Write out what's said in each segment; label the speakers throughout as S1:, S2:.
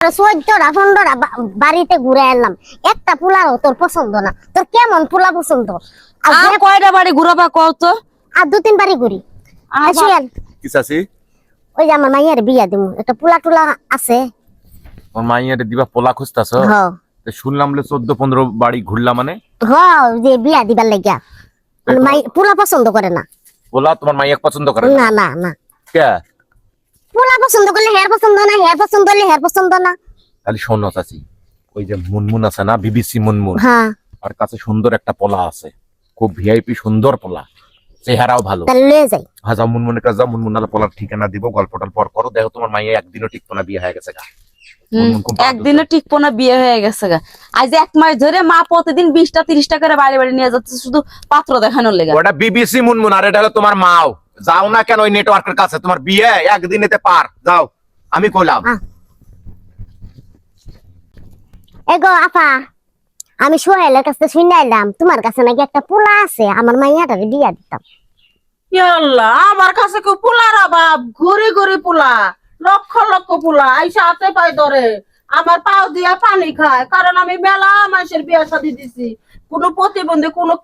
S1: 14টা 15টা বাড়িতে ঘুরে এলাম, একটা পোলাও তোর পছন্দ না। তোর কেমন পোলা পছন্দ?
S2: আর কয়টা বাড়ি ঘুরাবা কও তো?
S1: আর 2-3 বাড়ি ঘুরি। আসিয়ান
S3: কি চাচি?
S1: ওই যে আমার মাইয়ার বিয়া দিমু, একটা পোলা টুলা আছে।
S3: তোর মাইয়ারে দিবা পোলা খুঁজতাছ?
S1: হ্যাঁ
S3: তো শুনলাম লে 14-15 বাড়ি ঘুরলা মানে?
S1: হ্যাঁ, যে বিয়া দিবার লাগিয়া মাই পোলা পছন্দ করে না।
S3: পোলা তোমার মাইয়া পছন্দ করে
S1: না না না,
S3: কে?
S1: পোলা পছন্দ করলে হেয়ার পছন্দ না, হেয়ার পছন্দ করলে হেয়ার পছন্দ না।
S3: তাহলে শোনো চাচি, ওই যে মুনমুন আছে না, বিবিসি মুনমুন,
S1: হ্যাঁ
S3: আর কাছে সুন্দর একটা পোলা আছে, খুব ভিআইপি সুন্দর পোলা, চেহারাও ভালো।
S1: তাহলে লয়ে যাই।
S3: হ্যাঁ যাও, মুনমুনের কাছে যাও, মুনমুনার পোলার ঠিকানা দিব, গল্পটার পর করো, দেখো তোমার মাইয়া একদিনও টিকতো না, বিয়ে হয়ে গেছে গা। মুনমুন খুব
S2: একদিনে টিকবো না, বিয়ে হয়ে গেছে গা। আজ 1 মাস ধরে মা প্রতিদিন 20টা 30টা করে বাড়ি বাড়ি নিয়ে যাচ্ছে শুধু পাত্র দেখানোর লেগে।
S3: ওটা বিবিসি মুনমুন, আর এটা হলো তোমার মাও। যাও না কেন ওই নেটওয়ার্কের কাছে, তোমার বিয়ে একদিনেতে পার, যাও আমি কইলাম।
S1: এগো আপা, আমি সোহেলের কাছে শুনে এলাম তোমার কাছে নাকি একটা পোলা আছে, আমার মাইয়াটারে বিয়া দিতাম।
S4: আল্লাহ, আমার কাছে কেউ পোলার অভাব? ঘুরি ঘুরি পোলা, লক্ষ লক্ষ পোলা আইসা হাতে পাই ধরে আমার পাও দিয়া পানি খায়, কারণ আমি মেলা মানুষের বিয়ে শাদী দিছি। কোনো প্রতিবন্ধী, কোনো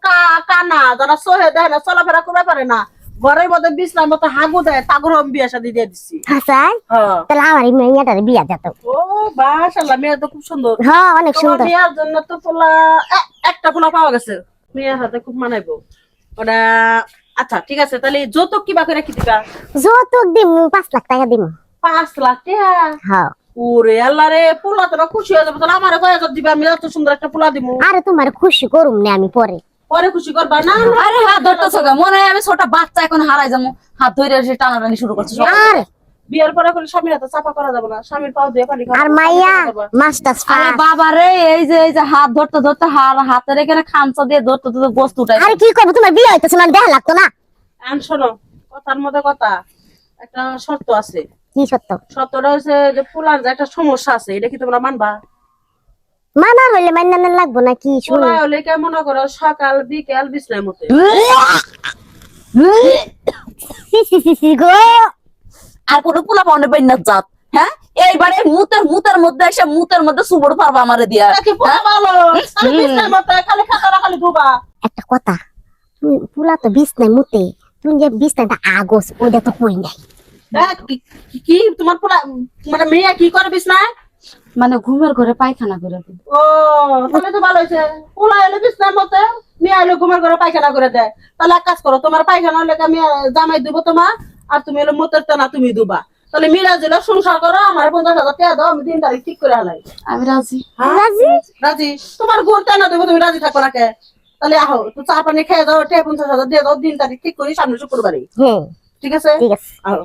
S4: কানা যারা সহে দেয় না, চলাফেরা করে পারে না, ঘরের মধ্যে বিছনার মতো হাগু দেয়, তাগর আমি বিয়ে শাদী দিয়ে দিছি।
S1: হাসাই
S4: হ্যাঁ।
S1: তাহলে আমার এই মাইয়াটারে বিয়া দিতাম।
S4: ও মাশাআল্লাহ, মেয়ে তো খুব সুন্দর।
S1: হ্যাঁ অনেক
S4: তোমার
S1: সুন্দর।
S4: মেয়ের জন্য তো পোলা একটা পোলা পাওয়া গেছে, মেয়ের হাতে খুব মানাইবো ওটা। আচ্ছা ঠিক আছে, তাহলে যৌতুক কিবা করে কি দিবা?
S1: যৌতুক দিমু 5 লাখ টাকা দিমু।
S4: 5 লাখ টাকা?
S1: হ্যাঁ।
S4: ওরে আল্লাহ রে, পোলা তোরা খুশি হয়ে যাবে। তাহলে আমারে কয় হাজার দিবা, আমি এত সুন্দর একটা পোলা দিমু।
S1: আরে তোমার খুশি করুম না আমি পরে।
S4: পরে খুশি করবা না?
S2: আরে হাত ধরতেছো গা, মনে হয় আমি ছোট বাচ্চা এখন হারাই যাবো। হাত ধরে এসে টানাটানি শুরু করছে।
S1: আর
S4: বিয়ের পরে করে স্বামীর হাতে চাপা করা যাবে না, স্বামীর পাও দিয়ে পানি খাওয়া।
S1: আর মাইয়া মাস্টার্স
S2: আরে
S1: পাস।
S2: বাবা রে, এই যে হাত ধরতে ধরতে হাতের এখানে খামচা দিয়ে ধরতে ধরতে গোস্ত উঠাই।
S1: আরে কি করবো, তোমার বিয়ে হইতেছে মানে দেখা লাগতো না?
S4: আন শোনো, কথার মধ্যে কথা, একটা শর্ত আছে।
S1: কি সত্য?
S4: শর্তটা হচ্ছে যে পোলার যে একটা সমস্যা আছে, এটা কি তোমরা মানবা?
S1: মানা হইলে মান্না লাগবো না কি? শুনো
S4: পোলা হলে কেমন করো, সকাল বিকেল বিছনার মতো।
S1: গো,
S2: আর কোনো পোলা পাওনে বেন্নাত জাত, হ্যাঁ? এইবারে মুতের মধ্যে এসে মুতের মধ্যে সুবড় পারবা আমারে দিয়া।
S4: কি পোলা ভালো, খালি বিছনার মতো, খালি খাতারা খালি ধোবা।
S1: একটা কথা, তুই পুলা তো বিছনায় মুতে, তুই যে বিছনাটা আগোস ওইটা তো কই নাই।
S4: কি তোমার পোলা মানে মেয়ে কি করে বিছনায়?
S2: মানে ঘুমের ঘরে পায়খানা করে দিই।
S4: ও তাহলে তো ভালো হয়েছে। পোলা এলে বিছনার মতো, মেয়ে এলে ঘুমের ঘরে পায়খানা করে দেয়। তাহলে এক কাজ করো, তোমার পায়খানা হলে আমি জামাই দিব তোমার, আর তুমি এলো মোতের টানা তুমি দুবা। তাহলে মিরাজ এলো সংসার করো, আমার 50,000 টাকা দাও, আমি 3 তারিখ ঠিক করে হালাই।
S2: আমি রাজি।
S1: রাজি?
S4: রাজি? তোমার গোর টানা দেবো, তুমি রাজি থাকো না কে? তাহলে আহো, তো চা পানি খেয়ে দাও, 50,000 দিয়ে দাও, 3 তারিখ ঠিক করি সামনে শুক্রবারই।
S1: হ্যাঁ
S4: ঠিক আছে?
S1: ঠিক আছে।
S4: আহো।